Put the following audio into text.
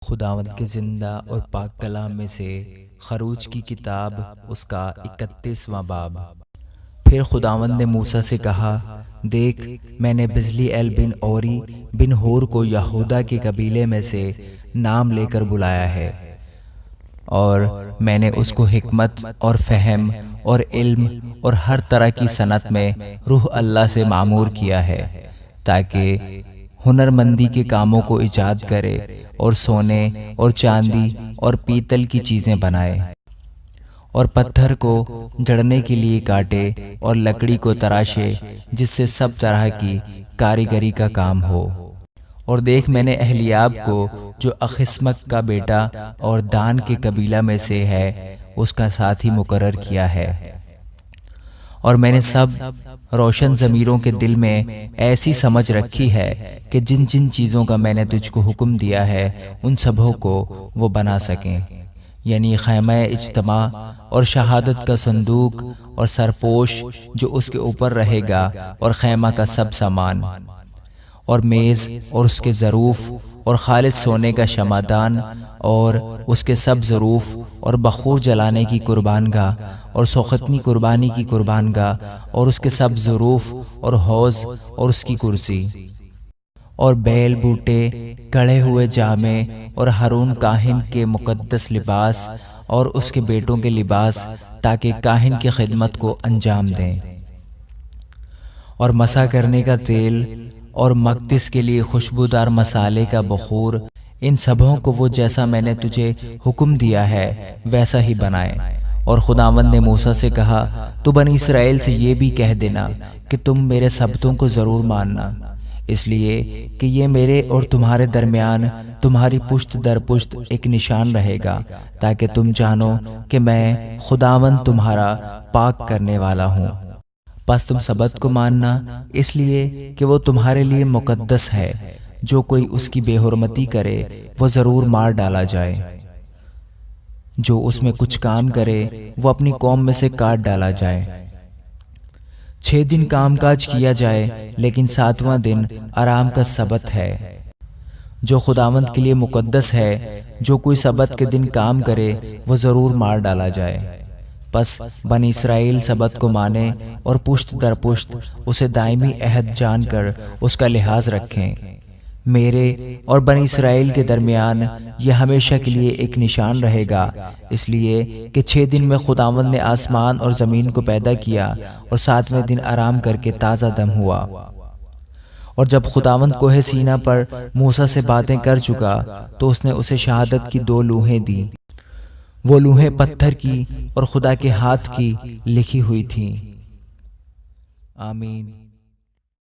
خداوند کے زندہ اور پاک کلام میں سے خروج کی کتاب اس کا 31واں باب۔ پھر خداوند نے موسیٰ سے کہا، دیکھ، میں نے بزلیل بن اوری بن ہور کو یہودا کے قبیلے میں سے نام لے کر بلایا ہے، اور میں نے اس کو حکمت اور فہم اور علم اور ہر طرح کی صنعت میں روح اللہ سے معمور کیا ہے، تاکہ ہنرمندی کے کاموں کو ایجاد کرے اور سونے اور چاندی اور پیتل کی چیزیں بنائے، اور پتھر کو جڑنے کے لیے کاٹے اور لکڑی کو تراشے، جس سے سب طرح کی کاریگری کا کام ہو۔ اور دیکھ، میں نے اہلیاب کو، جو اخسمک کا بیٹا اور دان کے قبیلہ میں سے ہے، اس کا ساتھی مقرر کیا ہے۔ اور میں نے سب روشن ضمیروں کے دل میں ایسی سمجھ رکھی ہے کہ جن جن چیزوں کا میں نے تجھ کو حکم دیا ہے ان سبوں کو وہ بنا سکیں، یعنی خیمہ اجتماع اور شہادت کا صندوق اور سرپوش جو اس کے اوپر رہے گا، اور خیمہ کا سب سامان، اور میز اور اس کے ظروف، اور خالص سونے کا شمعدان اور اس کے سب ظروف، اور بخور جلانے کی قربان گاہ اور سوختنی قربانی کی قربان گاہ اور اس کے سب ظروف، اور حوض اور اس کی کرسی، اور بیل بوٹے، کڑے ہوئے جامے، اور ہارون کاہن کے مقدس لباس اور اس کے بیٹوں کے لباس، تاکہ کاہن کی خدمت کو انجام دیں، اور مسح کرنے کا تیل اور مقدس کے لیے خوشبودار مسالے کا بخور، ان سبوں کو وہ جیسا میں نے تجھے حکم دیا ہے ویسا ہی بنائے۔ اور خداوند نے موسیٰ سے کہا، تو بنی اسرائیل سے یہ بھی کہہ دینا کہ تم میرے سبتوں کو ضرور ماننا، اس لیے کہ یہ میرے اور تمہارے درمیان تمہاری پشت در پشت ایک نشان رہے گا، تاکہ تم جانو کہ میں خداوند تمہارا پاک کرنے والا ہوں۔ پس تم سبت کو ماننا، اس لیے کہ وہ تمہارے لیے مقدس ہے۔ جو کوئی اس کی بے حرمتی کرے وہ ضرور مار ڈالا جائے، جو اس میں کچھ کام کرے وہ اپنی قوم میں سے کاٹ ڈالا جائے۔ 6 دن کام کاج کیا جائے، لیکن 7واں دن آرام کا سبت ہے، جو خداوند کے لیے مقدس ہے۔ جو کوئی سبت کے دن کام کرے وہ ضرور مار ڈالا جائے۔ پس بنی اسرائیل سبت کو مانے اور پشت در پشت اسے دائمی عہد جان کر اس کا لحاظ رکھیں۔ میرے اور بنی اسرائیل کے درمیان یہ ہمیشہ کے لیے ایک نشان رہے گا، اس لیے کہ 6 دن میں خداوند نے آسمان اور زمین کو پیدا کیا، اور 7ویں دن آرام کر کے تازہ دم ہوا۔ اور جب خداوند کوہ سینا پر موسیٰ سے باتیں کر چکا تو اس نے اسے شہادت کی 2 لوحیں دیں۔ وہ لوحیں پتھر کی اور خدا کے ہاتھ کی لکھی ہوئی تھیں۔ آمین۔